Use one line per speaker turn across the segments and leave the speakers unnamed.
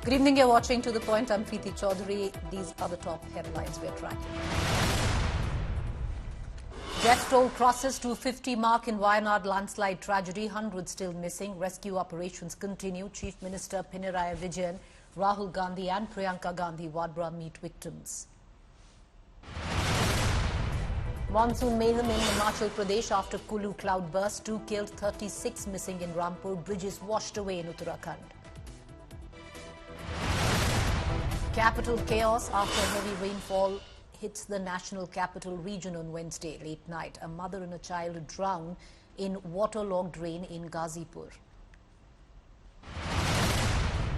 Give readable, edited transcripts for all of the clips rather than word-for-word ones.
Good evening, you're watching To The Point. I'm Preeti Choudhry. These are the top headlines we're tracking. Death toll crosses 250 mark in Wayanad landslide tragedy. Hundreds still missing. Rescue operations continue. Chief Minister Pinarayi Vijayan, Rahul Gandhi and Priyanka Gandhi Vadra meet victims. Monsoon mayhem in Himachal Pradesh after Kulu cloud burst. 2 killed, 36 missing in Rampur. Bridges washed away in Uttarakhand. Capital chaos after heavy rainfall hits the national capital region on Wednesday late night. A mother and a child drowned in waterlogged rain in Ghazipur.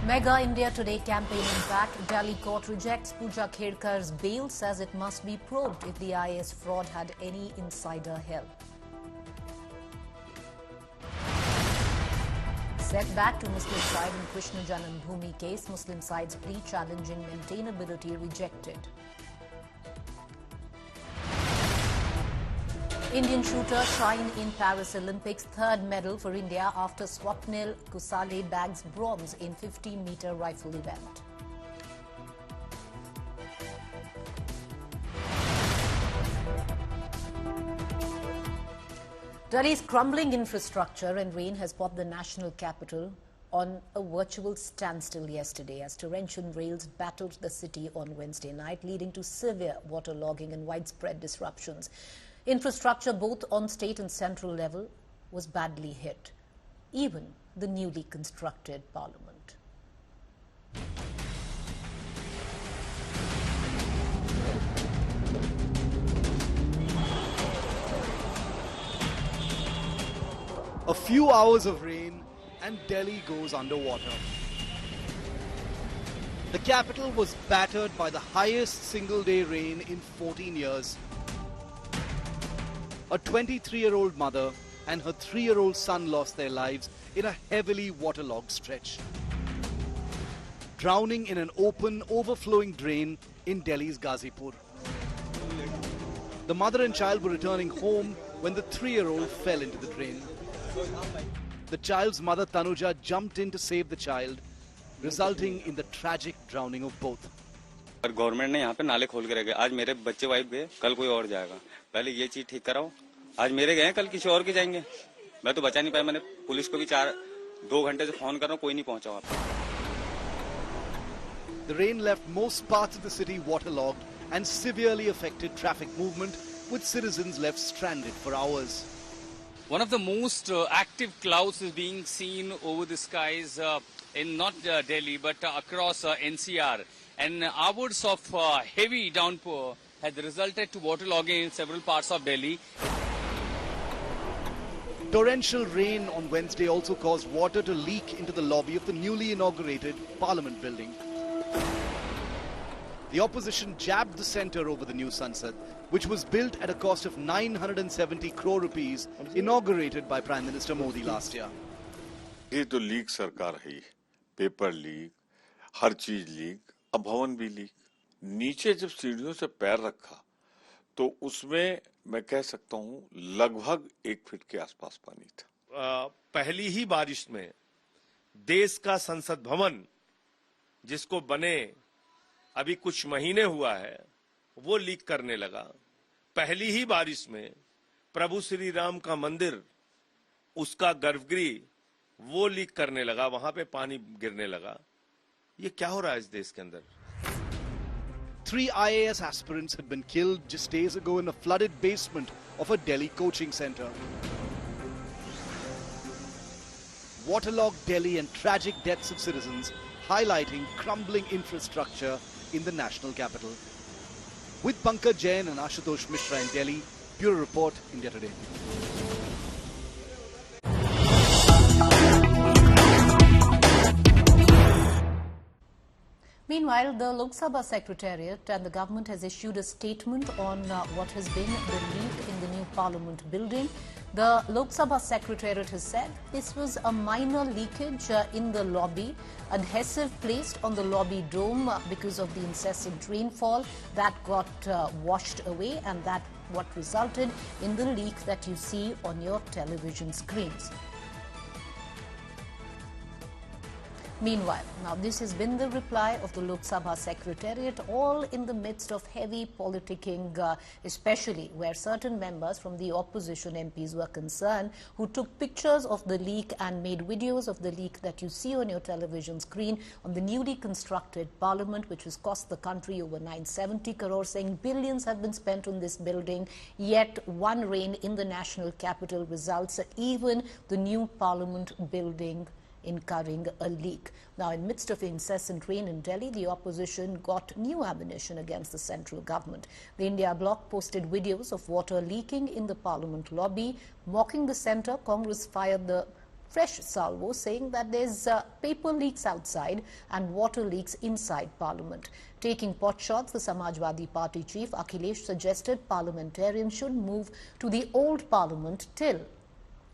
Mega India Today campaign impact. Delhi court rejects Pooja Kherkar's bail, says it must be probed if the IAS fraud had any insider help. Setback to Muslim side in Krishna Janambhoomi case. Muslim side's plea challenging maintainability rejected. Indian shooter shine in Paris Olympics. 3rd medal for India after Swapnil Kusale bags bronze in 50-meter rifle event. Delhi's crumbling infrastructure and rain has brought the national capital on a virtual standstill yesterday as torrential rains battered the city on Wednesday night, leading to severe waterlogging and widespread disruptions. Infrastructure both on state and central level was badly hit, even the newly constructed parliament.
A few hours of rain and Delhi goes underwater. The capital was battered by the highest single-day rain in 14 years. A 23-year-old mother and her 3-year-old son lost their lives in a heavily waterlogged stretch, drowning in an open, overflowing drain in Delhi's Ghazipur. The mother and child were returning home when the 3-year-old fell into the drain. The child's mother Tanuja jumped in to save the child, resulting in the tragic drowning of both.
Government ने यहाँ पे नाले खोल के रखे। आज मेरे बच्चे वाइफ गए, कल कोई और जाएगा। पहले ये चीज ठीक कराओ। आज मेरे गए, कल किसी और के जाएंगे। मैं तो बचा नहीं पाया। मैंने पुलिस को भी 2 घंटे से फोन कर रहा हूँ, कोई नहीं पहुंचा वहाँ पे।
The rain left most parts of the city waterlogged and severely affected traffic movement, with citizens left stranded for hours.
One of the most active clouds is being seen over the skies in not Delhi but across NCR. And hours of heavy downpour has resulted to waterlogging in several parts of Delhi.
Torrential rain on Wednesday also caused water to leak into the lobby of the newly inaugurated Parliament building. The opposition jabbed the centre over the new Sansad, which was built at a cost of 970 crore rupees, inaugurated by Prime Minister Modi last year.
ये तो leak सरकार है, paper leak, हर चीज leak, अब भवन भी leak. नीचे जब सीढ़ियों से पैर रखा, तो उसमें मैं कह सकता हूँ लगभग 1 फीट के आसपास पानी था।
पहली ही बारिश में देश का संसद भवन, जिसको बने अभी कुछ महीने हुआ है, वो लीक करने लगा। पहली ही बारिश में प्रभु श्री राम का मंदिर, उसका गर्भगृह वो लीक करने लगा, वहां पे पानी गिरने लगा। ये क्या हो रहा है इस देश के अंदर?
3 IAS aspirants had been killed just days ago in a flooded basement of a Delhi coaching center. Waterlogged Delhi and tragic deaths of citizens, highlighting crumbling infrastructure in the national capital. With Pankaj Jain and Ashutosh Mishra in Delhi, Bureau Report, India Today.
Meanwhile, the Lok Sabha Secretariat and the government has issued a statement on what has been the leak in the new Parliament building. The Lok Sabha Secretariat has said this was a minor leakage in the lobby, adhesive placed on the lobby dome because of the incessant rainfall that got washed away, and that what resulted in the leak that you see on your television screens. Meanwhile, now this has been the reply of the Lok Sabha Secretariat, all in the midst of heavy politicking, especially where certain members from the opposition MPs were concerned, who took pictures of the leak and made videos of the leak that you see on your television screen on the newly constructed parliament, which has cost the country over 970 crore, saying billions have been spent on this building, yet one rain in the national capital results even the new parliament building incurring a leak. Now, in midst of incessant rain in Delhi, the opposition got new ammunition against the central government. The India bloc posted videos of water leaking in the parliament lobby. Mocking the centre, Congress fired the fresh salvo, saying that there's paper leaks outside and water leaks inside parliament. Taking pot shots, the Samajwadi Party chief Akhilesh suggested parliamentarians should move to the old parliament till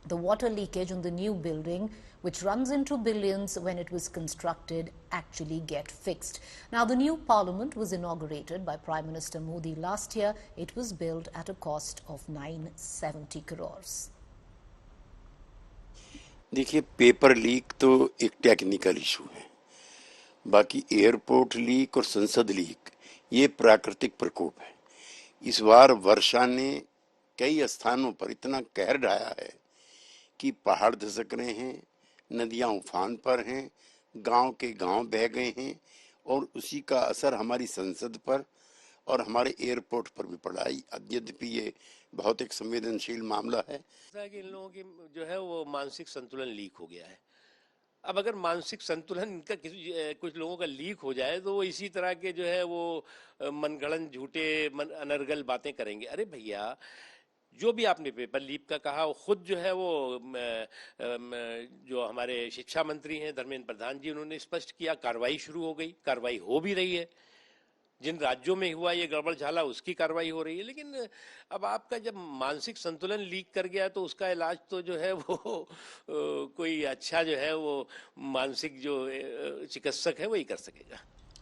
the water leakage on the new building, which runs into billions when it was constructed, actually get fixed. Now, the new parliament was inaugurated by Prime Minister Modi last year. It was built at a cost of 970 crores.
देखिए, paper leak तो एक technical issue है, बाकी airport leak और संसद leak ये प्राकृतिक प्रकोप है। इस बार वर्षा ने कई स्थानों पर इतना कहर ढाया है कि पहाड़ धसक रहे हैं, नदियां उफान पर हैं, गांव के गांव बह गए हैं और उसी का असर हमारी संसद पर और हमारे एयरपोर्ट पर भी पड़ा है। यद्यपि ये बहुत एक संवेदनशील मामला है
कि इन लोगों की जो है वो मानसिक संतुलन लीक हो गया है। अब अगर मानसिक संतुलन इनका कुछ लोगों का लीक हो जाए तो वो इसी तरह के जो है वो मनगढ़ंत झूठे अनर्गल बातें करेंगे। अरे भैया, जो भी आपने पेपर लीक का कहा, वो खुद जो है वो जो हमारे शिक्षा मंत्री हैं धर्मेंद्र प्रधान जी, उन्होंने स्पष्ट किया, कार्रवाई शुरू हो गई, कार्रवाई हो भी रही है। जिन राज्यों में हुआ ये गड़बड़ झाला उसकी कार्रवाई हो रही है। लेकिन अब आपका जब मानसिक संतुलन लीक कर गया तो उसका इलाज तो जो है वो कोई अच्छा जो है वो मानसिक जो चिकित्सक है वही कर सकेगा।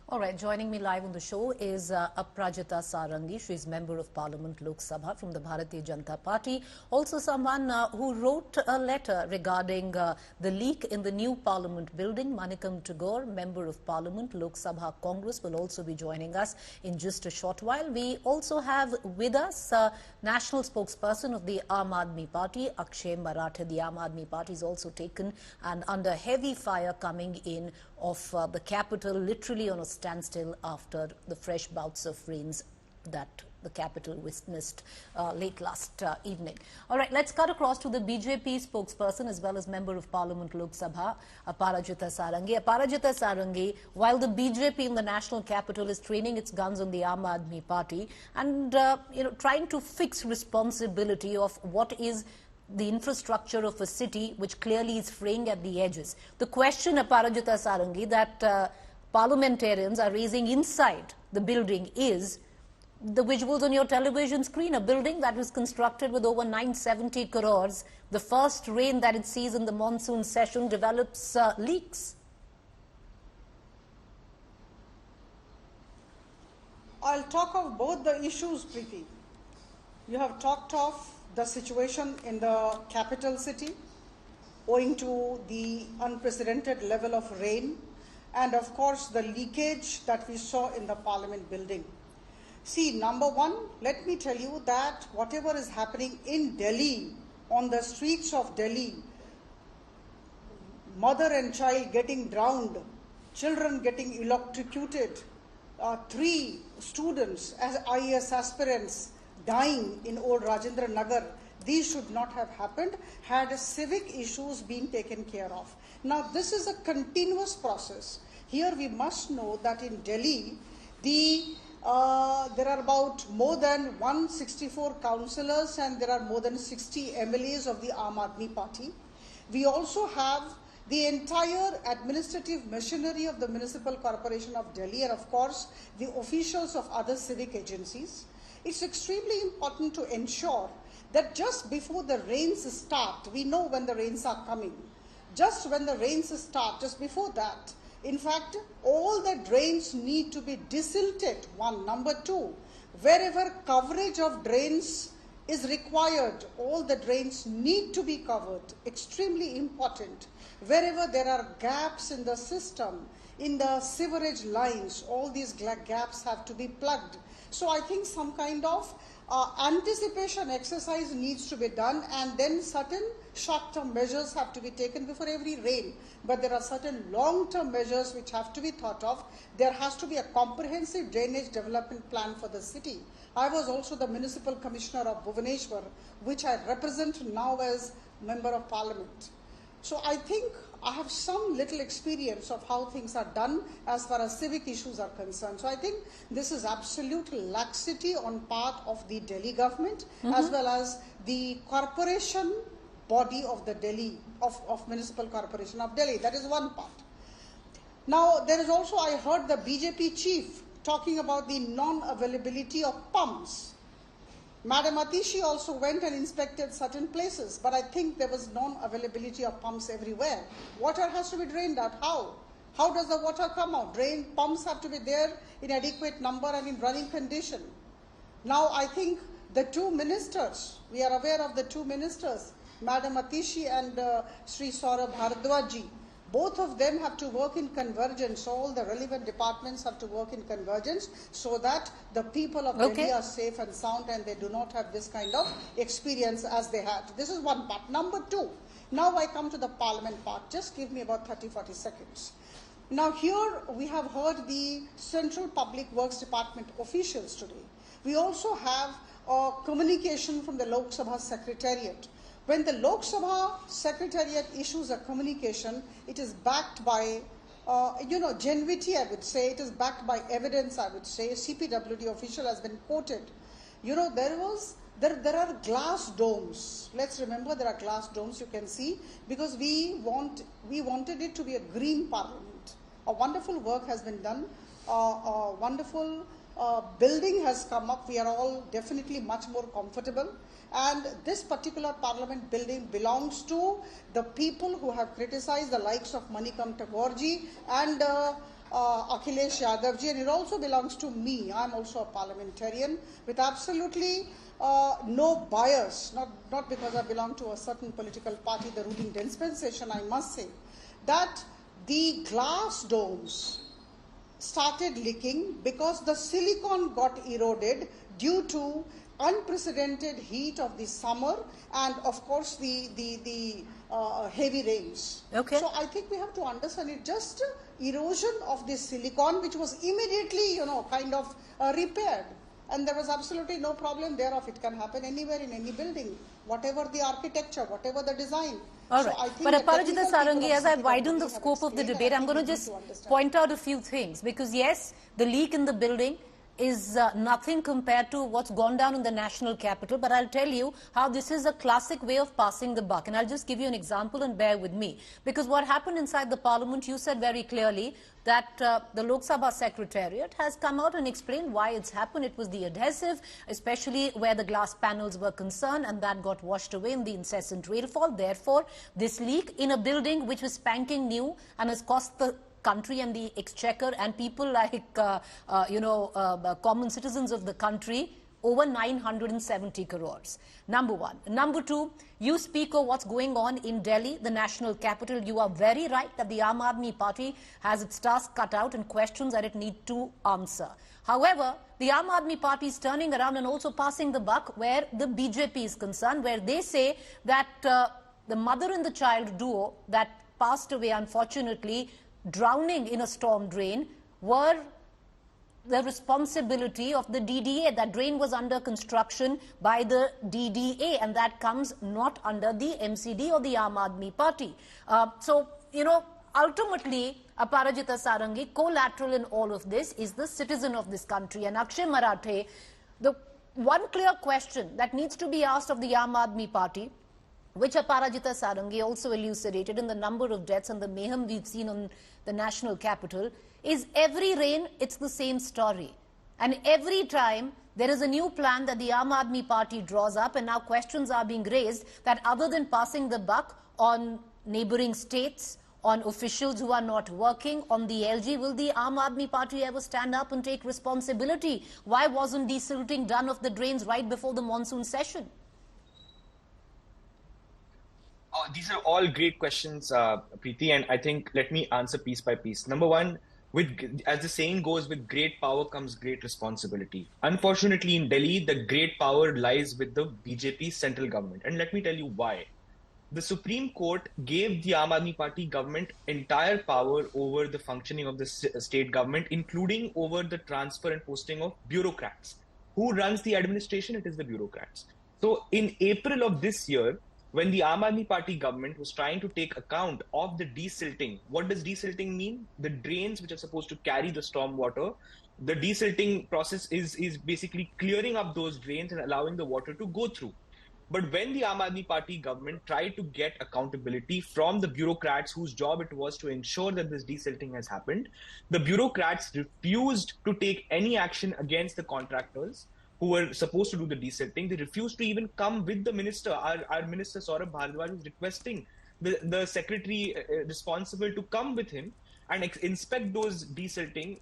All right, joining me live on the show is Aprajita Sarangi. She is Member of Parliament Lok Sabha from the Bharatiya Janata Party. Also someone who wrote a letter regarding the leak in the new Parliament building. Manikam Tagore, Member of Parliament Lok Sabha Congress, will also be joining us in just a short while. We also have with us National Spokesperson of the Aam Aadmi Party, Akshay Marathe. The Aam Aadmi Party is also taken and under heavy fire coming in of the capital, literally on a standstill after the fresh bouts of rains that the capital witnessed late last evening. All right, let's cut across to the BJP spokesperson as well as Member of Parliament Lok Sabha, Aprajita Sarangi. Aprajita Sarangi, while the BJP in the national capital is training its guns on the Aam Aadmi Party and trying to fix responsibility of what is the infrastructure of a city which clearly is fraying at the edges. The question, Aprajita Sarangi, that parliamentarians are raising inside the building is the visuals on your television screen, a building that was constructed with over 970 crores. The first rain that it sees in the monsoon session develops leaks.
I'll talk of both the issues, Preeti. You have talked of the situation in the capital city owing to the unprecedented level of rain and of course the leakage that we saw in the parliament building. See, number one, let me tell you that whatever is happening in Delhi, on the streets of Delhi, mother and child getting drowned, children getting electrocuted, 3 students as IAS aspirants dying in old Rajendra Nagar, these should not have happened had civic issues been taken care of. Now, this is a continuous process. Here we must know that in Delhi, there are about more than 164 councillors and there are more than 60 MLAs of the Aam Aadmi Party. We also have the entire administrative machinery of the Municipal Corporation of Delhi and of course the officials of other civic agencies. It's extremely important to ensure that just before the rains start, we know when the rains are coming, just when the rains start, just before that, in fact, all the drains need to be desilted, one. Number two, wherever coverage of drains is required. All the drains need to be covered. Extremely important. Wherever there are gaps in the system, in the sewerage lines, all these gaps have to be plugged. So I think some kind of anticipation exercise needs to be done, and then certain short-term measures have to be taken before every rain. But there are certain long-term measures which have to be thought of. There has to be a comprehensive drainage development plan for the city. I was also the Municipal Commissioner of Bhubaneswar, which I represent now as Member of Parliament. So I think I have some little experience of how things are done as far as civic issues are concerned. So I think this is absolute laxity on part of the Delhi government as well as the corporation body of the Delhi, of Municipal Corporation of Delhi. That is one part. Now there is also, I heard the BJP chief talking about the non-availability of pumps. Madam Atishi also went and inspected certain places, but I think there was non-availability of pumps everywhere. Water has to be drained out. How? How does the water come out? Pumps have to be there in adequate number and in running condition. Now I think the two ministers, we are aware of the two ministers, Madam Atishi and Sri Saurabh Bharadwaj, both of them have to work in convergence. All the relevant departments have to work in convergence so that the people of Delhi are safe and sound and they do not have this kind of experience as they had. This is one part. Number two, now I come to the Parliament part. Just give me about 30-40 seconds. Now here we have heard the Central Public Works Department officials today. We also have a communication from the Lok Sabha Secretariat. When the Lok Sabha Secretariat issues a communication, it is backed by, genuity, I would say. It is backed by evidence, I would say. CPWD official has been quoted. There are glass domes. Let's remember there are glass domes, you can see, because we wanted it to be a green parliament. A wonderful work has been done. A wonderful building has come up. We are all definitely much more comfortable. And this particular parliament building belongs to the people who have criticized the likes of Manikam Tagoreji and Akhilesh Yadavji, and it also belongs to me. I'm also a parliamentarian with absolutely no bias, not because I belong to a certain political party, the ruling dispensation, I must say, that the glass domes started leaking because the silicon got eroded due to unprecedented heat of the summer and of course the heavy rains. So I think we have to understand it just erosion of the silicon, which was immediately kind of repaired, and there was absolutely no problem thereof. It can happen anywhere in any building, whatever the architecture, whatever the design.
All right.
So
but Aparajita Sarangi, as I widen the scope of the debate, I'm going to just point out a few things, because yes, the leak in the building is nothing compared to what's gone down in the national capital, but I'll tell you how this is a classic way of passing the buck. And I'll just give you an example and bear with me. Because what happened inside the parliament, you said very clearly that the Lok Sabha Secretariat has come out and explained why it's happened. It was the adhesive, especially where the glass panels were concerned, and that got washed away in the incessant rainfall. Therefore, this leak in a building which was spanking new and has cost the country and the exchequer and people like, common citizens of the country over 970 crores. Number one. Number two, you speak of what's going on in Delhi, the national capital. You are very right that the Aam Aadmi Party has its task cut out and questions that it needs to answer. However, the Aam Aadmi Party is turning around and also passing the buck where the BJP is concerned, where they say that the mother and the child duo that passed away, unfortunately, drowning in a storm drain, were the responsibility of the DDA. That drain was under construction by the DDA, and that comes not under the MCD or the Aam Aadmi Party. Ultimately, Aparajita Sarangi, collateral in all of this is the citizen of this country. And Akshay Marathe, the one clear question that needs to be asked of the Aam Aadmi Party, which Aparajita Sarangi also elucidated in the number of deaths and the mayhem we've seen on the national capital, is every rain, it's the same story. And every time there is a new plan that the Aam Aadmi Party draws up, and now questions are being raised that other than passing the buck on neighboring states, on officials who are not working, on the LG. Will the Aam Aadmi Party ever stand up and take responsibility? Why wasn't desilting done of the drains right before the monsoon session?
These are all great questions, Preeti, and I think let me answer piece by piece. Number one, as the saying goes, with great power comes great responsibility. Unfortunately, in Delhi, the great power lies with the BJP central government, and let me tell you why. The Supreme Court gave the Aam Aadmi Party government entire power over the functioning of the state government, including over the transfer and posting of bureaucrats. Who runs the administration? It is the bureaucrats. So in April of this year, when the Aam Aadmi Party government was trying to take account of the desilting, what does desilting mean? The drains which are supposed to carry the storm water, the desilting process is basically clearing up those drains and allowing the water to go through. But when the Aam Aadmi Party government tried to get accountability from the bureaucrats whose job it was to ensure that this desilting has happened, the bureaucrats refused to take any action against the contractors who were supposed to do the desilting. They refused to even come with the minister. Our minister Saurabh Bhardwaj was requesting the secretary responsible to come with him and inspect those desilting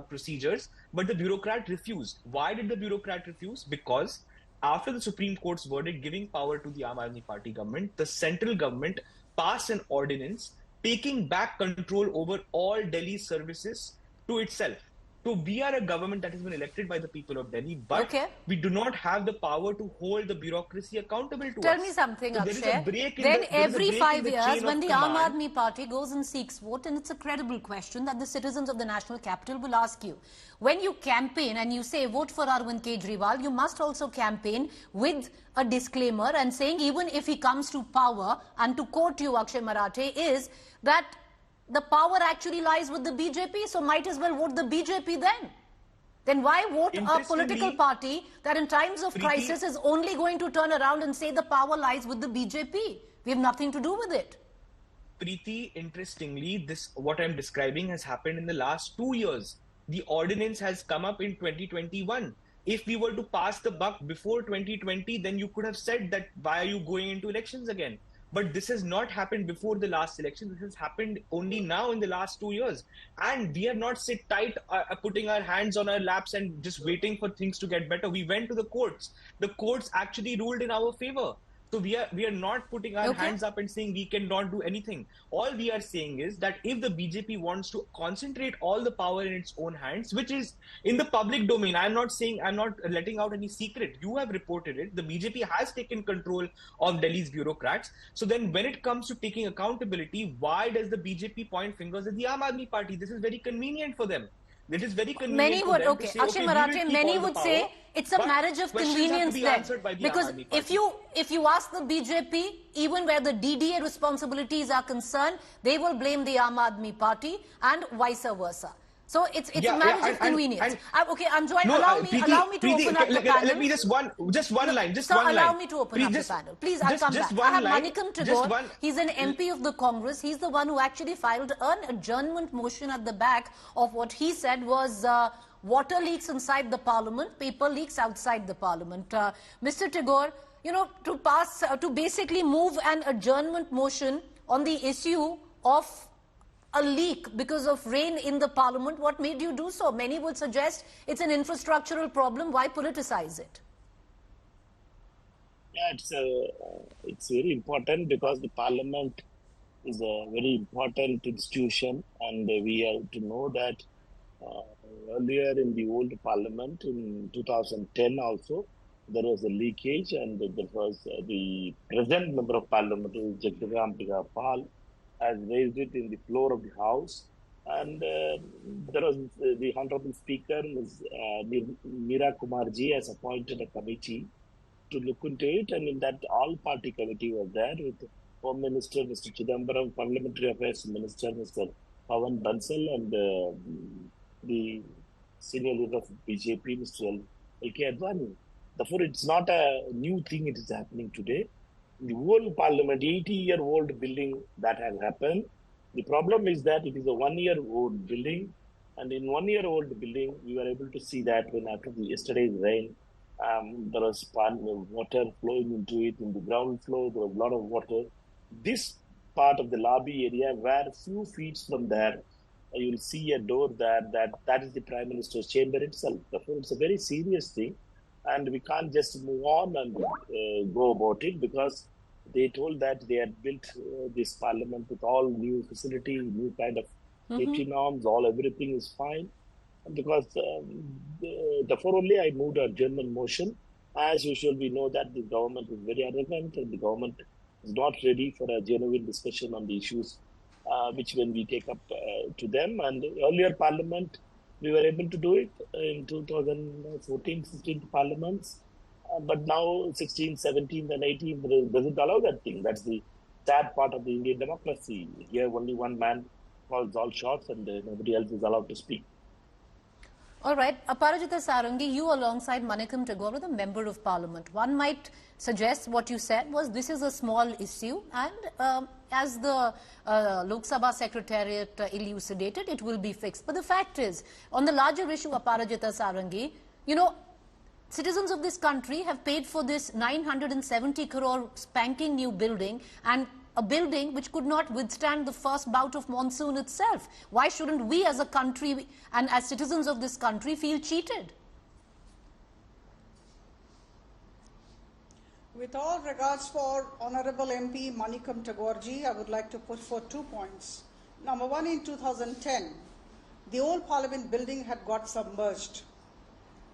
procedures, but the bureaucrat refused. Why did the bureaucrat refuse? Because after the Supreme Court's verdict giving power to the Aam Aadmi Party government, the central government passed an ordinance taking back control over all Delhi services to itself. So we are a government that has been elected by the people of Delhi, but we do not have the power to hold the bureaucracy accountable to us.
Tell me something, Akshay. Then every 5 years, when the Aam Aadmi Party goes and seeks vote, and it's a credible question that the citizens of the national capital will ask you, when you campaign and you say vote for Arvind Kejriwal, you must also campaign with a disclaimer and saying even if he comes to power, and to quote you, Akshay Marathe, is that the power actually lies with the BJP, so might as well vote the BJP then. Then why vote a political party that in times of crisis is only going to turn around and say the power lies with the BJP? We have nothing to do with it.
Preeti, interestingly, what I'm describing has happened in the last 2 years. The ordinance has come up in 2021. If we were to pass the buck before 2020, then you could have said that why are you going into elections again? But this has not happened before the last election. This has happened only now in the last 2 years. And we have not sit tight, putting our hands on our laps and just waiting for things to get better. We went to the courts. The courts actually ruled in our favor. So we are not putting our hands up and saying we cannot do anything. All we are saying is that if the BJP wants to concentrate all the power in its own hands, which is in the public domain, I'm not letting out any secret. You have reported it. The BJP has taken control of Delhi's bureaucrats. So then when it comes to taking accountability, why does the BJP point fingers at the Aam Aadmi Party? This is very convenient for them. It is very convenient.
Many would, Akshay Marathe, many would say it's a marriage of convenience then. Because if you ask the BJP, even where the DDA responsibilities are concerned, they will blame the Aam Aadmi Party and vice versa. So it's a marriage of convenience. Okay, I'm joined.
No,
allow me to open up the panel.
Let me just one line.
Allow me to open up the panel. Please, I'll come back. I have Manikam Tagore. He's an MP of the Congress. He's the one who actually filed an adjournment motion at the back of what he said was water leaks inside the parliament, paper leaks outside the parliament. Mr. Tagore, you know, to basically move an adjournment motion on the issue of a leak because of rain in the parliament, what made you do so? Many would suggest it's an infrastructural problem. Why politicize it?
Yeah, it's very important because the parliament is a very important institution, and we have to know that earlier in the old parliament in 2010 also there was a leakage, and there was the present member of parliament, Parl, has raised it in the floor of the house, and there was the Honorable Speaker, Ms. Meera Kumarji, has appointed a committee to look into it, and in that all-party committee was there with Home Minister Mr. Chidambaram, Parliamentary Affairs Minister Mr. Pawan Bansal, and the senior leader of BJP, Mr. L.K. Advani. Therefore, it's not a new thing, it is happening today. The whole parliament, 80-year-old building that has happened. The problem is that it is a 1-year-old building, and in 1-year-old building, we were able to see that when after yesterday's rain, there was water flowing into it in the ground floor. There was a lot of water. This part of the lobby area where a few feet from there, you will see a door there that is the Prime Minister's chamber itself. Therefore, it's a very serious thing, and we can't just move on and go about it, because they told that they had built this parliament with all new facility, new kind of safety norms, everything is fine. Because therefore only I moved a German motion. As usual, we know that the government is very arrogant and the government is not ready for a genuine discussion on the issues which when we take up to them. And earlier parliament, we were able to do it in 2014, 15 parliaments. But now 16, 17 and 18 doesn't allow that thing. That's the sad part of the Indian democracy. Here only one man calls all shots and nobody else is allowed to speak.
All right, Aparajita Sarangi, you alongside Manikam Tagore, the Member of Parliament. One might suggest what you said was this is a small issue, and as the Lok Sabha Secretariat elucidated, it will be fixed. But the fact is, on the larger issue, Aparajita Sarangi, you know, citizens of this country have paid for this 970 crore spanking new building, and a building which could not withstand the first bout of monsoon itself. Why shouldn't we as a country and as citizens of this country feel cheated?
With all regards for Honorable MP Manikam Tagore-ji, I would like to put forth 2 points. Number one, in 2010, the old Parliament building had got submerged.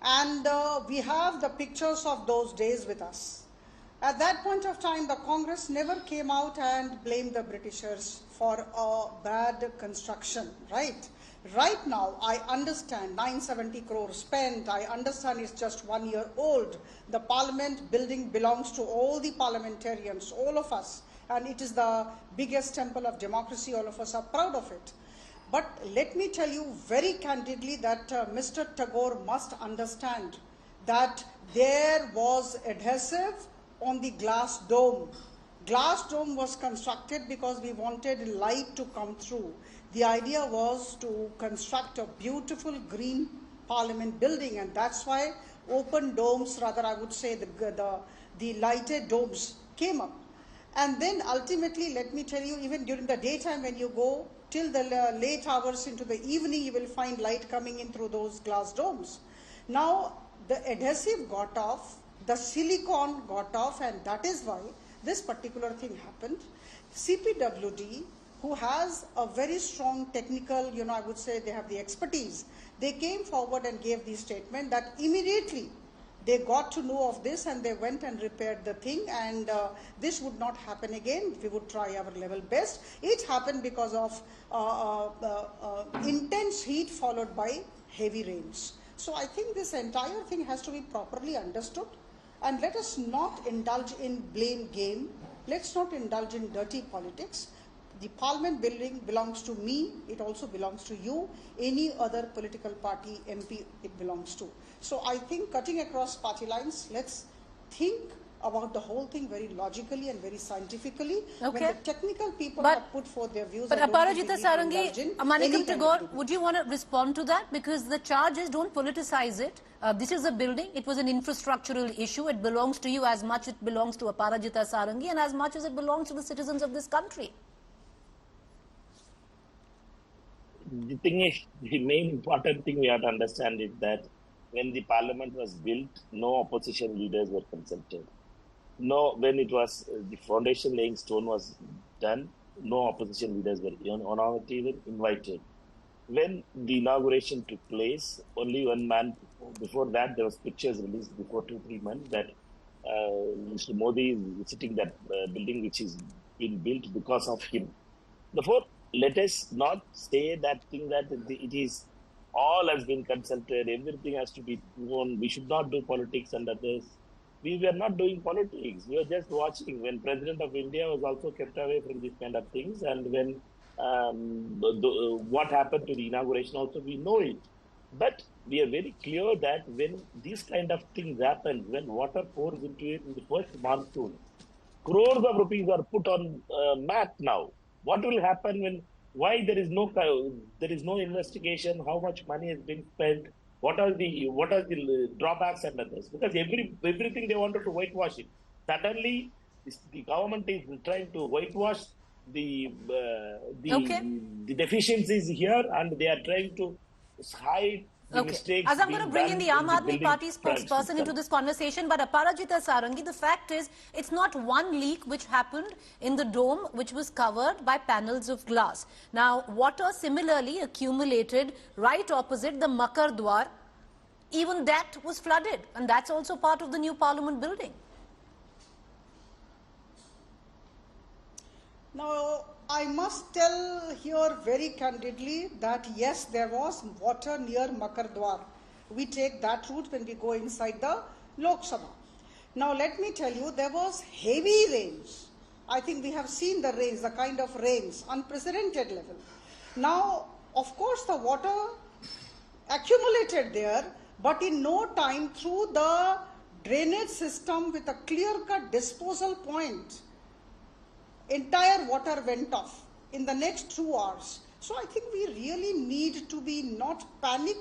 And we have the pictures of those days with us. At that point of time, the Congress never came out and blamed the Britishers for a bad construction, right? Right now, I understand 970 crore spent. I understand it's just 1 year old. The Parliament building belongs to all the parliamentarians, all of us. And it is the biggest temple of democracy. All of us are proud of it. But let me tell you very candidly that Mr. Tagore must understand that there was adhesive on the glass dome. Glass dome was constructed because we wanted light to come through. The idea was to construct a beautiful green Parliament building, and that's why open domes, rather I would say the lighted domes came up. And then ultimately, let me tell you, even during the daytime when you go, till the late hours into the evening, you will find light coming in through those glass domes. Now, the adhesive got off, the silicone got off, and that is why this particular thing happened. CPWD, who has a very strong technical, I would say they have the expertise, they came forward and gave the statement that immediately they got to know of this and they went and repaired the thing, and this would not happen again. We would try our level best. It happened because of intense heat followed by heavy rains. So I think this entire thing has to be properly understood, and let us not indulge in blame game. Let's not indulge in dirty politics. The Parliament building belongs to me. It also belongs to you. Any other political party MP it belongs to. So I think cutting across party lines, let's think about the whole thing very logically and very scientifically.
Okay.
When the technical people have put forth their views.
But Aparajita Sarangi, Manikam Tagore, would you want to respond to that? Because the charge is don't politicize it. This is a building. It was an infrastructural issue. It belongs to you as much as it belongs to Aparajita Sarangi and as much as it belongs to the citizens of this country.
The thing is, the main important thing we have to understand is that when the parliament was built, no opposition leaders were consulted. No, when it was the foundation laying stone was done, no opposition leaders were even invited. When the inauguration took place, only one man. Before that, there was pictures released before 2-3 months that Mr. Modi is visiting that building which is been built because of him. Therefore, let us not say that thing that it is all has been consulted, everything has to be known. We should not do politics under this. We were not doing politics. We were just watching. When President of India was also kept away from these kind of things, and when what happened to the inauguration also, we know it. But we are very clear that when these kind of things happen, when water pours into it in the first monsoon, crores of rupees are put on mat now. What will happen when? Why there is no investigation? How much money has been spent? What are the drawbacks and others? Because everything they wanted to whitewash it. Suddenly, the government is trying to whitewash
Okay.
the deficiencies here, and they are trying to hide the mistakes.
As I'm going to bring in the Aam Aadmi Party
front
spokesperson into this conversation, but Aparajita Sarangi, the fact is, it's not one leak which happened in the dome, which was covered by panels of glass. Now, water similarly accumulated right opposite the Makar Dwar. Even that was flooded, and that's also part of the new Parliament building.
Now, I must tell here very candidly that yes, there was water near Makar Dwar. We take that route when we go inside the Lok Sabha. Now, let me tell you, there was heavy rains. I think we have seen the rains, the kind of rains, unprecedented level. Now, of course, the water accumulated there, but in no time through the drainage system with a clear-cut disposal point, entire water went off in the next 2 hours. So I think we really need to be not panic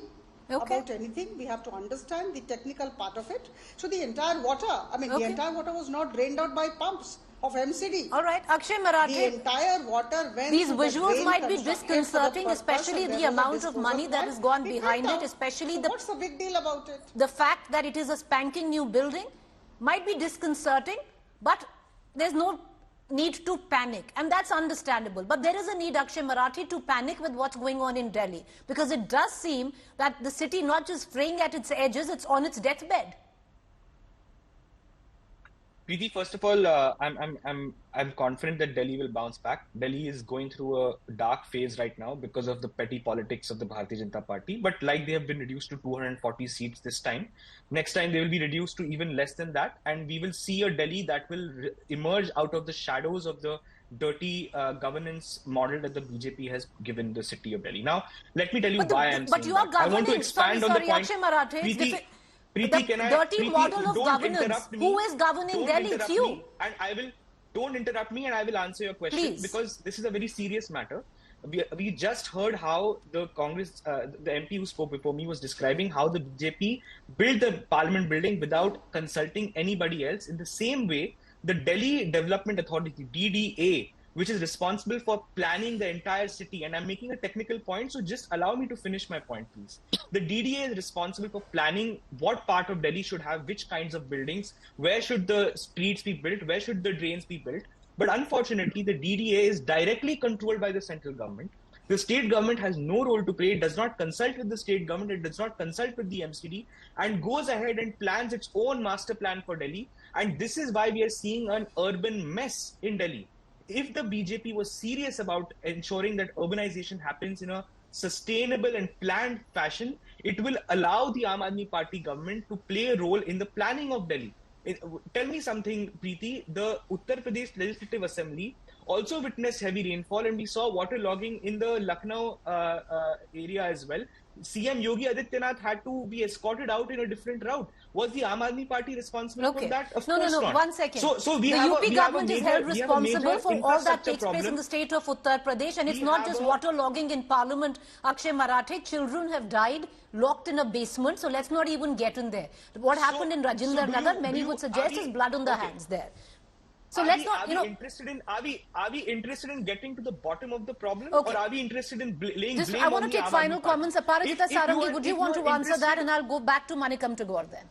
about anything. We have to understand the technical part of it. So the entire water, the entire water was not drained out by pumps of MCD.
All right, Akshay Marathe.
The entire water went.
These visuals might be disconcerting, especially the amount of money that has gone behind it, especially
so what's the big deal about it?
The fact that it is a spanking new building might be disconcerting, but there's no need to panic, and that's understandable. But there is a need, Akshay Marathe, to panic with what's going on in Delhi, because it does seem that the city not just fraying at its edges, it's on its deathbed.
Preeti, first of all, I'm confident that Delhi will bounce back. Delhi is going through a dark phase right now because of the petty politics of the Bharatiya Janata Party. But like they have been reduced to 240 seats this time, next time they will be reduced to even less than that, and we will see a Delhi that will emerge out of the shadows of the dirty governance model that the BJP has given the city of Delhi. Now, let me tell you why I'm saying that. I want to expand on the point.
Akshay Marathe,
Preeti,
the dirty model of governance. Who is governing Delhi? It's you.
Don't interrupt me, and I will answer your question.
Please.
Because this is a very serious matter. We just heard how the Congress, the MP who spoke before me was describing how the BJP built the Parliament building without consulting anybody else. In the same way, the Delhi Development Authority, DDA, which is responsible for planning the entire city. And I'm making a technical point, so just allow me to finish my point, please. The DDA is responsible for planning what part of Delhi should have which kinds of buildings, where should the streets be built, where should the drains be built. But unfortunately, the DDA is directly controlled by the central government. The state government has no role to play. It does not consult with the state government. It does not consult with the MCD, and goes ahead and plans its own master plan for Delhi. And this is why we are seeing an urban mess in Delhi. If the BJP was serious about ensuring that urbanization happens in a sustainable and planned fashion, it will allow the Aam Aadmi Party government to play a role in the planning of Delhi. Tell me something, Preeti. The Uttar Pradesh Legislative Assembly also witnessed heavy rainfall, and we saw water logging in the Lucknow area as well. CM Yogi Adityanath had to be escorted out in a different route. Was the Aam Aadmi Party responsible for that? Of course not.
1 second.
So
the UP government is held responsible for all that takes place in the state of Uttar Pradesh, and it's not just water logging in Parliament. Akshay Marathe, children have died locked in a basement, so let's not even get in there. What happened in Rajinder Nagar, many would suggest, is blood on the hands there. So let's not,
are we interested in getting to the bottom of the problem, or are we interested in laying blame?
I want to take final comments. Aparajita Sarangi, would you want to answer that, and I'll go back to Manikam Tagore then.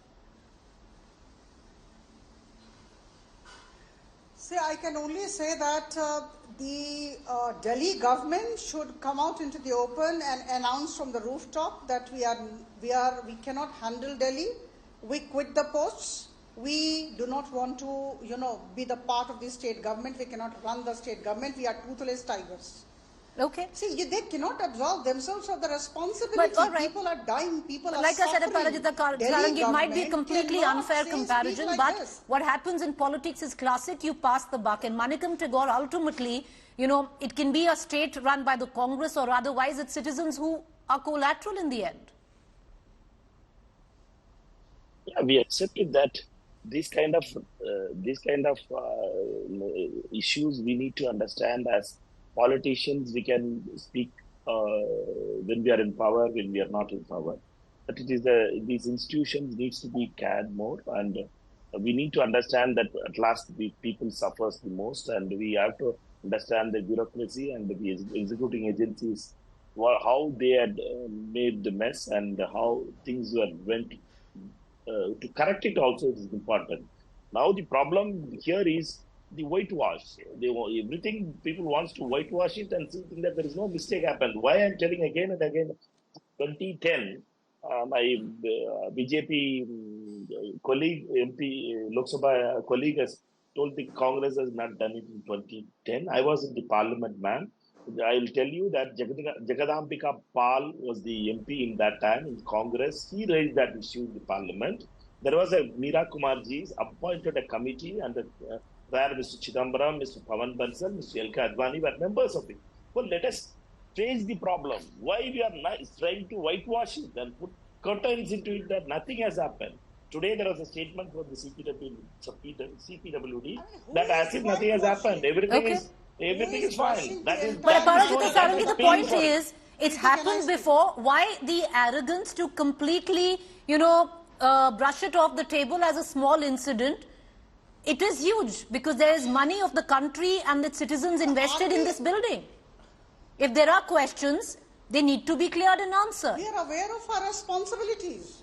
See, I can only say that the Delhi government should come out into the open and announce from the rooftop that we cannot handle Delhi. We quit the posts. We do not want to, be the part of the state government. We cannot run the state government. We are toothless tigers.
Okay.
See, they cannot absolve themselves of the responsibility.
But, all right.
People are dying. People are
like
suffering.
Like I said, Aparajita Sarangi, it might be a completely unfair comparison, but what happens in politics is classic. You pass the buck. And Manikam Tagore, ultimately, it can be a state run by the Congress, or otherwise it's citizens who are collateral in the end.
Yeah, we accepted that. These kind of issues we need to understand. As politicians, we can speak when we are in power, when we are not in power. But it is these institutions needs to be cared more, and we need to understand that at last the people suffers the most, and we have to understand the bureaucracy and the executing agencies, how they had made the mess and how things were went. To correct it also is important. Now the problem here is the whitewash. Everything people wants to whitewash it and think that there is no mistake happened. Why I'm telling again and again, 2010, my BJP colleague, MP, Lok Sabha colleague has told the Congress has not done it in 2010. I was in the parliament, man. I will tell you that Jagadambika Parl was the MP in that time in Congress. He raised that issue in the parliament. There was a Meera Kumarji appointed a committee and where Mr. Chidambaram, Mr. Pawan Bansal, Mr. L.K. Advani were members of it. Well, let us face the problem. Why we are trying to whitewash it and put curtains into it that nothing has happened. Today there was a statement from the CPWD that as if nothing has happened. Everything is fine. That is.
But Parajita Sarangi, the point is, it's happened before. Why the arrogance to completely, brush it off the table as a small incident? It is huge because there is money of the country and its citizens invested in this building. If there are questions, they need to be cleared and answered.
We are aware of our responsibilities.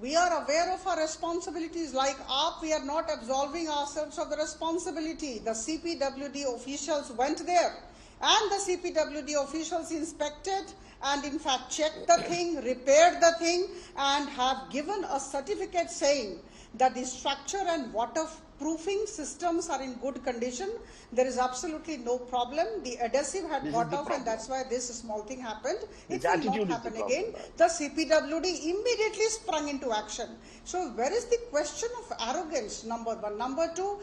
We are aware of our responsibilities. Like AAP, we are not absolving ourselves of the responsibility. The CPWD officials went there and the CPWD officials inspected and in fact checked the thing, repaired the thing and have given a certificate saying that the structure and waterproofing systems are in good condition. There is absolutely no problem. The adhesive had got off and that's why this small thing happened. It will not happen again. The CPWD immediately sprung into action. So where is the question of arrogance, number one? Number two,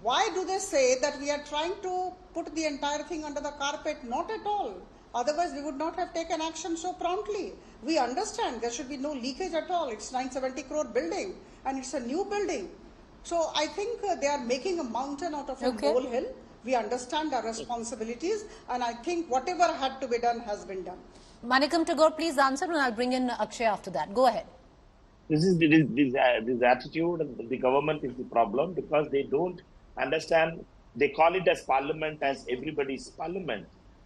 why do they say that we are trying to put the entire thing under the carpet? Not at all. Otherwise, we would not have taken action so promptly. We understand there should be no leakage at all. It's 970 crore building and it's a new building. So I think they are making a mountain out of a molehill. We understand our responsibilities and I think whatever had to be done has been done.
Manikam Tagore, please answer and I'll bring in Akshay after that. Go ahead.
This attitude of the government is the problem because they don't understand. They call it as parliament as everybody's parliament.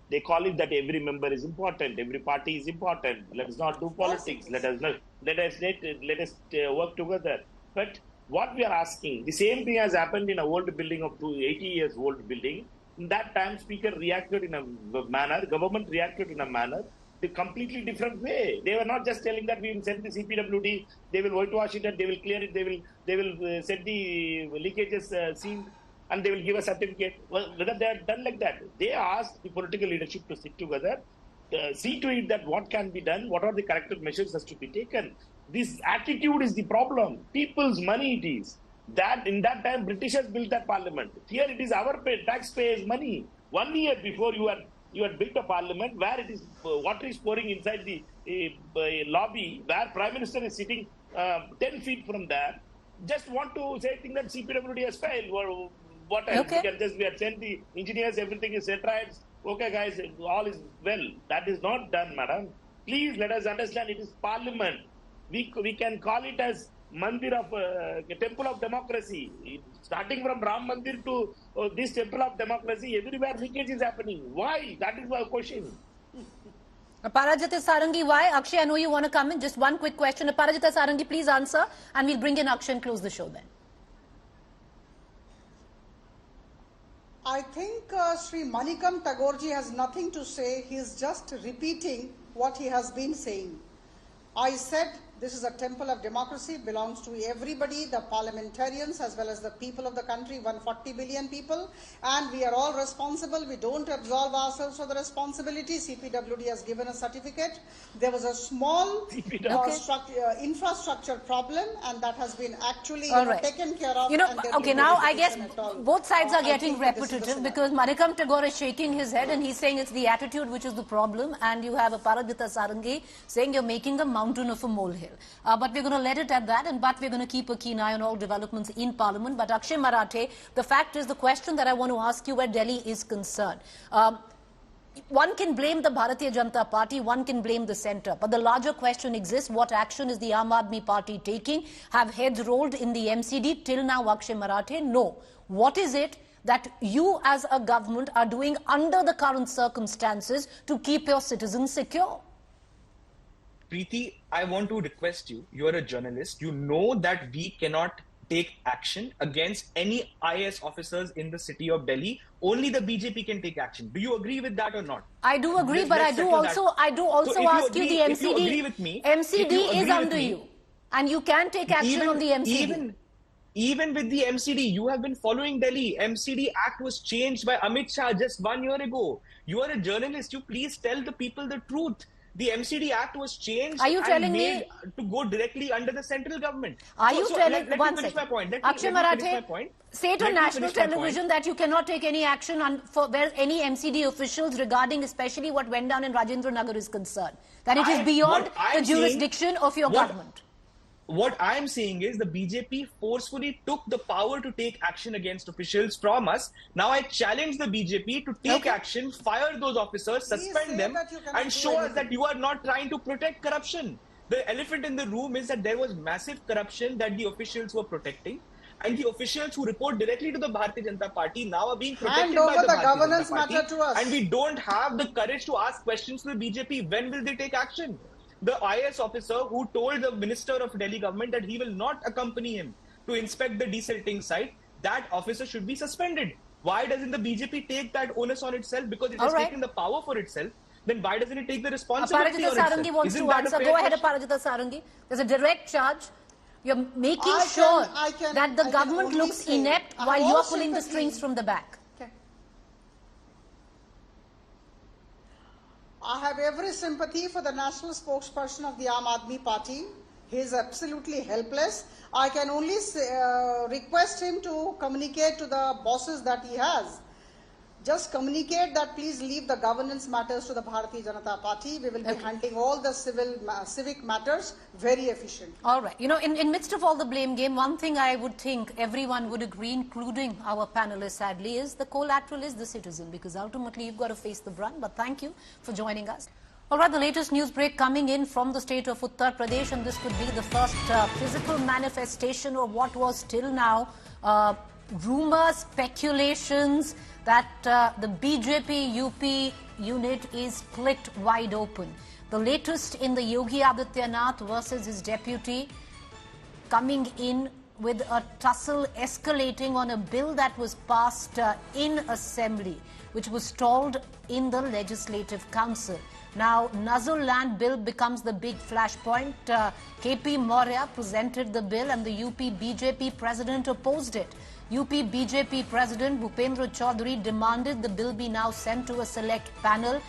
They call it that every member is important, every party is important. Let us not do politics. Let us work together. But what we are asking, the same thing has happened in a old building of 80 years old building. In that time, speaker reacted in a manner, government reacted in a manner, a completely different way. They were not just telling that we will send the CPWD, they will whitewash it and they will clear it, they will set the leakages seen. And they will give a certificate. Well, whether they are done like that, they ask the political leadership to sit together, see to it that what can be done, what are the corrective measures has to be taken. This attitude is the problem. People's money it is. That in that time, Britishers built that parliament. Here it is our taxpayers' money. 1 year before you had built a parliament where it is water is pouring inside the lobby, where Prime Minister is sitting 10 feet from there. Just want to say think that CPWD has failed. Or, what else? We have sent the engineers, everything is set right. Okay, guys, all is well. That is not done, madam. Please let us understand it is parliament. We can call it as Mandir of Temple of Democracy. Starting from Ram Mandir to this Temple of Democracy, everywhere leakage is happening. Why? That is my question.
Parajita Sarangi, why? Akshay, I know you want to come in. Just one quick question. Parajita Sarangi, please answer and we'll bring in Akshay and close the show then.
I think Sri Manikam Tagorji has nothing to say. He is just repeating what he has been saying. I said this is a temple of democracy, belongs to everybody, the parliamentarians as well as the people of the country, 140 billion people, and we are all responsible. We don't absolve ourselves of the responsibility. CPWD has given a certificate. There was a small infrastructure problem and that has been actually taken care of.
Now I guess both sides are getting repetitive because Manikam Tagore is shaking his head and he's saying it's the attitude which is the problem, and you have a Parajita Sarangi saying you're making a mountain of a molehill. But we're going to let it at that, but we're going to keep a keen eye on all developments in Parliament. But Akshay Marathe, the fact is, the question that I want to ask you where Delhi is concerned. One can blame the Bharatiya Janata Party, one can blame the centre. But the larger question exists, what action is the Aam Aadmi Party taking? Have heads rolled in the MCD? Till now, Akshay Marathe, no. What is it that you as a government are doing under the current circumstances to keep your citizens secure?
Preeti, I want to request you, you're a journalist, you know that we cannot take action against any IAS officers in the city of Delhi. Only the BJP can take action. Do you agree with that or not?
I do agree, but I do also
So
ask you the MCD.
If you agree with me,
MCD is under you, and you can take action on the MCD.
Even with the MCD, you have been following Delhi. MCD Act was changed by Amit Shah just 1 year ago. You are a journalist. You please tell the people the truth. The MCD Act was changed and made to go directly under the central government.
Are you telling...
Let me finish my point.
Akshay Marathe, say to national television that you cannot take any action on for where any MCD officials regarding especially what went down in Rajendra Nagar is concerned. That it is beyond the jurisdiction of your government.
What I'm saying is the BJP forcefully took the power to take action against officials from us. Now I challenge the BJP to take action, fire those officers, suspend them, and show us that you are not trying to protect corruption. The elephant in the room is that there was massive corruption that the officials were protecting. And the officials who report directly to the Bharatiya Janata Party now are being protected by the Bharatiya Janata Party.
Matter to us.
And we don't have the courage to ask questions to the BJP. When will they take action? The IAS officer who told the Minister of Delhi government that he will not accompany him to inspect the desilting site, that officer should be suspended. Why doesn't the BJP take that onus on itself? Because it has taken the power for itself. Then why doesn't it take the responsibility on itself?
Sarangi wants to answer. Go ahead, Aparajita Sarangi. There's a direct charge. You're making sure that the government looks inept while you're pulling the strings from the back.
I have every sympathy for the national spokesperson of the Aam Aadmi Party. He is absolutely helpless. I can only request him to communicate to the bosses that he has. Just communicate that please leave the governance matters to the Bharatiya Janata Party. We will be handling all the civic matters very efficiently.
All right. You know, in midst of all the blame game, one thing I would think everyone would agree, including our panelists, sadly, is the collateral is the citizen, because ultimately you've got to face the brunt. But thank you for joining us. All right, the latest news break coming in from the state of Uttar Pradesh, and this could be the first physical manifestation of what was till now rumors, speculations that the BJP UP unit is split wide open. The latest in the Yogi Adityanath versus his deputy coming in with a tussle escalating on a bill that was passed in Assembly, which was stalled in the Legislative Council. Now, Nazul Land Bill becomes the big flashpoint. KP Maurya presented the bill and the UP BJP president opposed it. UP BJP President Bhupendra Choudhry demanded the bill be now sent to a select panel,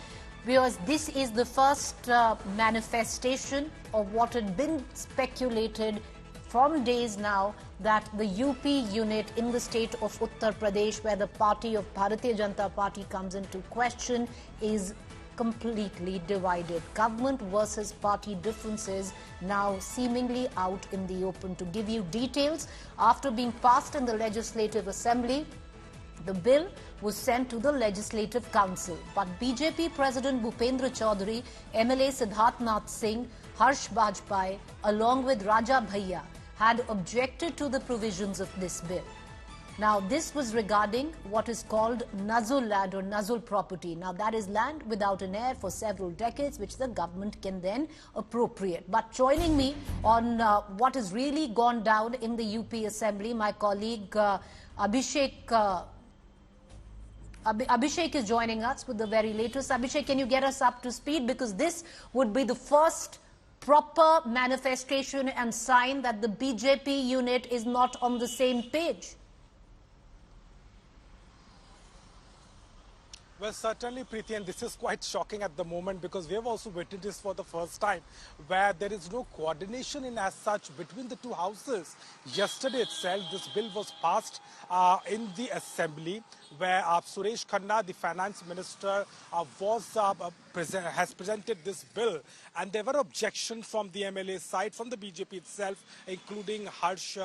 because this is the first manifestation of what had been speculated from days now, that the UP unit in the state of Uttar Pradesh, where the party of Bharatiya Janata Party comes into question, is completely divided. Government versus party differences now seemingly out in the open. To give you details, after being passed in the Legislative Assembly, the bill was sent to the Legislative Council. But BJP President Bhupendra Choudhry, MLA Siddharth Nath Singh, Harsh Bajpai, along with Raja Bhaiya, had objected to the provisions of this bill. Now, this was regarding what is called Nazul land or Nazul property. Now, that is land without an heir for several decades, which the government can then appropriate. But joining me on what has really gone down in the UP Assembly, my colleague Abhishek is joining us with the very latest. Abhishek, can you get us up to speed? Because this would be the first proper manifestation and sign that the BJP unit is not on the same page.
Well, certainly, Preeti, and this is quite shocking at the moment, because we have also witnessed this for the first time, where there is no coordination in as such between the two houses. Yesterday itself, this bill was passed in the Assembly, where Suresh Khanna, the finance minister, has presented this bill, and there were objections from the MLA side, from the BJP itself, including Harsh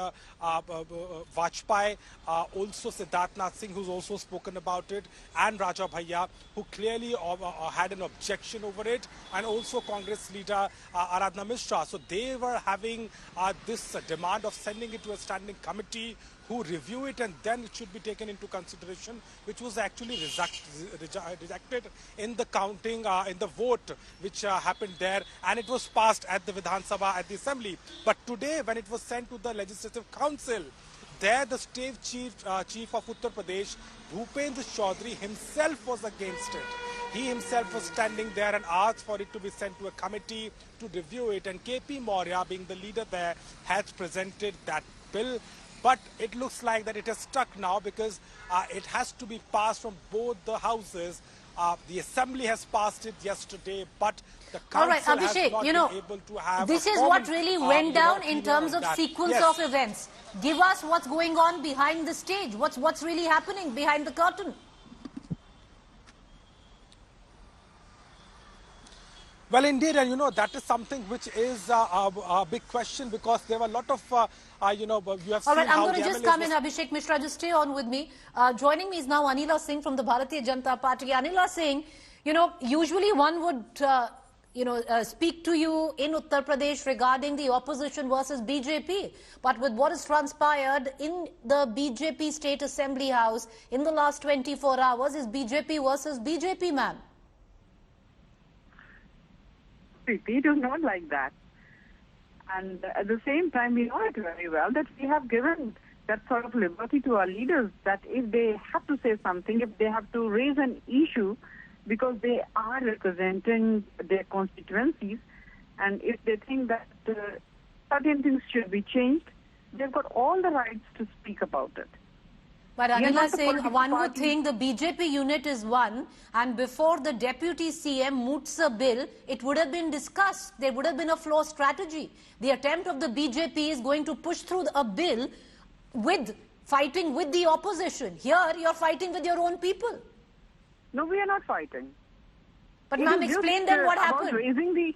Vajpai, also Siddharth Nath Singh, who's also spoken about it, and Raja Bhaiya, who clearly had an objection over it, and also Congress leader Aradhana Mishra. So they were having this demand of sending it to a standing committee who review it and then it should be taken into consideration, which was actually rejected in the counting, in the vote which happened there, and it was passed at the Vidhan Sabha, at the Assembly. But today, when it was sent to the Legislative Council, there the state chief of Uttar Pradesh, Bhupendra Choudhry, himself was against it. He himself was standing there and asked for it to be sent to a committee to review it. And KP Maurya, being the leader there, has presented that bill. But it looks like that it has stuck now because it has to be passed from both the houses. The Assembly has passed it yesterday, but the Council has not been able to have
this is what really went down in terms of sequence of events. Give us what's going on behind the stage. What's really happening behind the curtain?
Well, indeed, and that is something which is a big question, because there were a lot of, you have seen.
All right, I'm
how
going to just come in, Abhishek Mishra, just stay on with me. Joining me is now Anila Singh from the Bharatiya Janata Party. Anila Singh, usually one would, speak to you in Uttar Pradesh regarding the opposition versus BJP. But with what has transpired in the BJP State Assembly House in the last 24 hours is BJP versus BJP, ma'am.
It is not like that. And at the same time, we know it very well that we have given that sort of liberty to our leaders, that if they have to say something, if they have to raise an issue, because they are representing their constituencies, and if they think that certain things should be changed, they've got all the rights to speak about it.
But Anila Singh, one would think the BJP unit is one, and before the Deputy CM moots a bill, it would have been discussed. There would have been a floor strategy. The attempt of the BJP is going to push through a bill with fighting with the opposition. Here, you're fighting with your own people.
No, we are not fighting.
But ma'am, explain then what happened.
Raising the...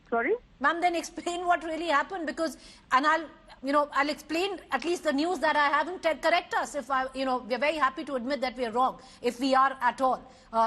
Sorry?
Ma'am, then explain what really happened, because, and I'll explain at least the news that I haven't. Correct us if we're very happy to admit that we're wrong, if we are at all,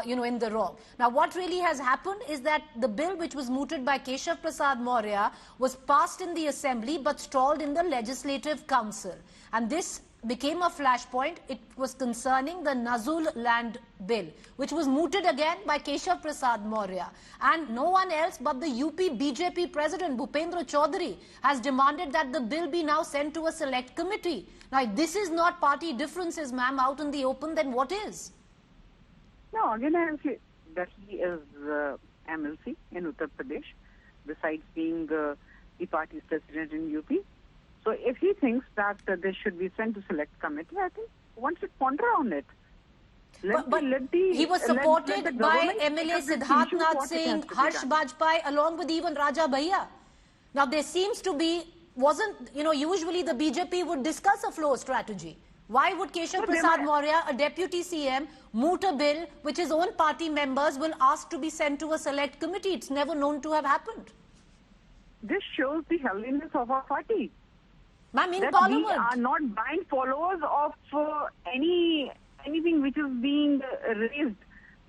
in the wrong. Now, what really has happened is that the bill which was mooted by Keshav Prasad Maurya was passed in the Assembly but stalled in the Legislative Council. And this became a flashpoint. It was concerning the Nazul land bill, which was mooted again by Keshav Prasad Maurya. And no one else but the UP BJP president, Bhupendra Choudhry, has demanded that the bill be now sent to a select committee. Now, if this is not party differences, ma'am, out in the open, then what is?
No, again, I say that he is MLC in Uttar Pradesh, besides being the party's president in UP. So if he thinks that this should be sent to select committee, I think one should ponder on it.
He was supported by MLA Siddharth Nath Singh, Harsh Bajpai, along with even Raja Bhaiya. Now there seems to be, usually the BJP would discuss a flow strategy. Why would Keshav Prasad Maurya, a deputy CM, moot a bill which his own party members will ask to be sent to a select committee? It's never known to have happened.
This shows the healthiness of our party.
Ma'am, in Parliament.
We are not blind followers of anything which is being raised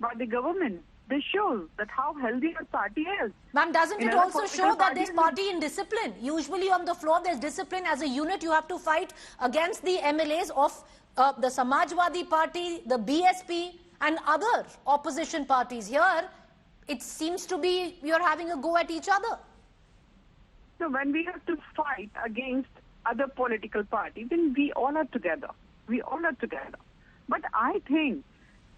by the government. This shows that how healthy our party is.
Ma'am, doesn't it also show that there's party indiscipline? Usually on the floor there's discipline. As a unit you have to fight against the MLAs of the Samajwadi Party, the BSP and other opposition parties. Here it seems to be you're having a go at each other.
So when we have to fight against other political parties, then we all are together. We all are together. But I think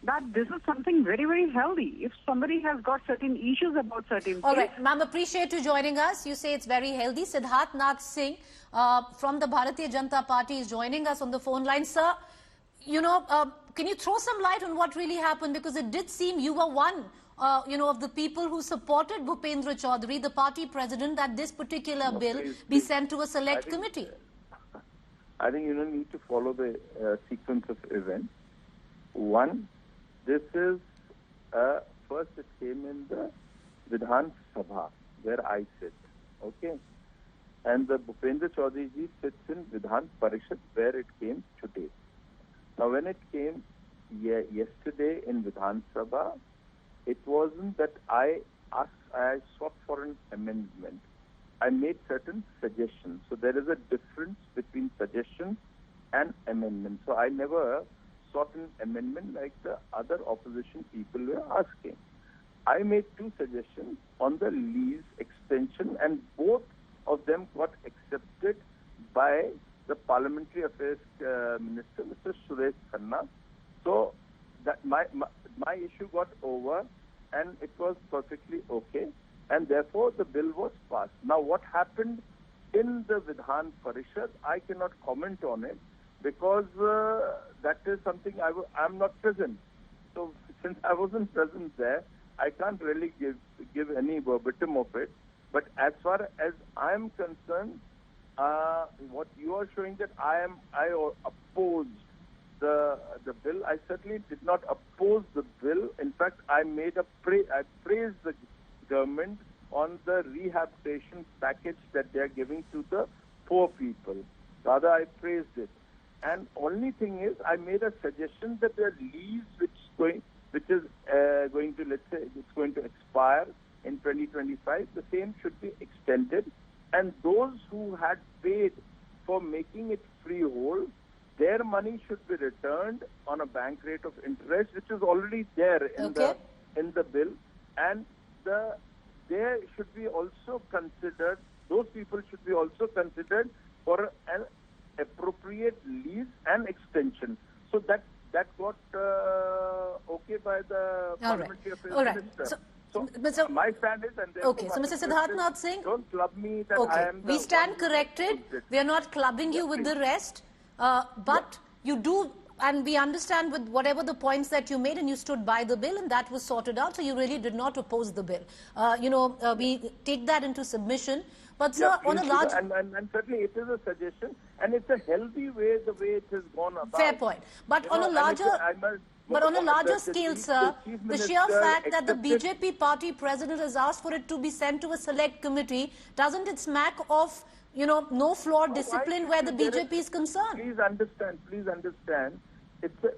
that this is something very, very healthy. If somebody has got certain issues about certain things...
All right, ma'am, appreciate you joining us. You say it's very healthy. Siddharth Nath Singh from the Bharatiya Janata Party is joining us on the phone line. Sir, can you throw some light on what really happened? Because it did seem you were one of the people who supported Bhupendra Choudhry, the party president, that this particular bill be sent to a select committee.
I think you need to follow the sequence of events. One, this is, first it came in the Vidhan Sabha, where I sit, okay? And the Bhupendra Choudhry ji sits in Vidhan Parishad, where it came today. Now when it came yesterday in Vidhan Sabha, it wasn't that I sought for an amendment. I made certain suggestions. So there is a difference between suggestions an amendment. So I never sought an amendment like the other opposition people were asking. I made two suggestions on the lease extension, and both of them got accepted by the Parliamentary Affairs Minister, Mr. Suresh Khanna. So that my issue got over, and it was perfectly okay, and therefore the bill was passed. Now, what happened in the Vidhan Parishad, I cannot comment on it because that is something I'm not present. So since I wasn't present there, I can't really give any verbatim of it. But as far as I'm concerned, what you are showing that I opposed the bill. I certainly did not oppose the bill. In fact, I praised the government on the rehabilitation package that they are giving to the poor people. Rather, I praised it. And only thing is, I made a suggestion that the lease which is going to, let's say, it's going to expire in 2025, the same should be extended. And those who had paid for making it freehold, their money should be returned on a bank rate of interest, which is already there in the bill. And they should be also considered, those people should be also considered for an appropriate lease and extension. So that got okay by the Parliamentary Affairs Minister. So my stand is, and
okay. So Mr. Siddharthnath Singh,
don't club me that I am.
We stand corrected. We are not clubbing you with the rest, but you do. And we understand with whatever the points that you made, and you stood by the bill, and that was sorted out. So you really did not oppose the bill. We take that into submission. But sir, on a large...
And certainly it is a suggestion, and it's a healthy way, the way it has gone about.
Fair point. But on a larger... But on a larger scale, sir, the sheer fact that the BJP party president has asked for it to be sent to a select committee, doesn't it smack of, no floor discipline where the BJP is concerned?
Please understand.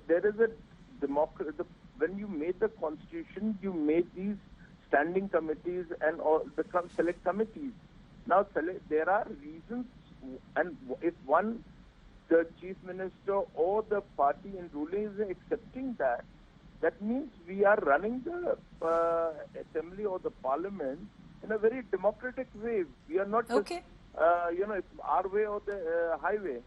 There is a democracy. When you made the constitution, you made these standing committees and all the select committees. Now, there are reasons, and if the chief minister or the party in ruling is accepting that means we are running the assembly or the parliament in a very democratic way. We are not just, it's our way or the highway.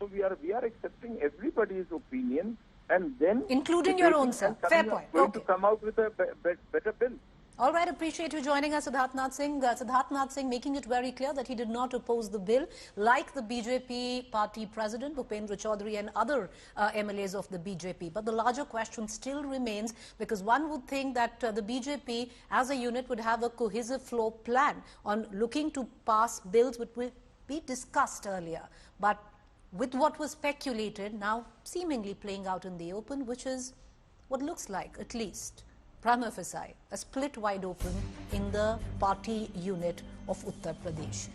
So we are accepting everybody's opinion, and then
including your own, sir. Fair point.
Going to come out with a better bill.
All right, appreciate you joining us, Siddharthnath Singh. Siddharthnath Singh making it very clear that he did not oppose the bill, like the BJP party president, Bhupendra Choudhry, and other MLAs of the BJP. But the larger question still remains, because one would think that the BJP as a unit would have a cohesive flow plan on looking to pass bills which will be discussed earlier. But with what was speculated now seemingly playing out in the open, which is what looks like, at least prima facie, a split wide open in the party unit of Uttar Pradesh.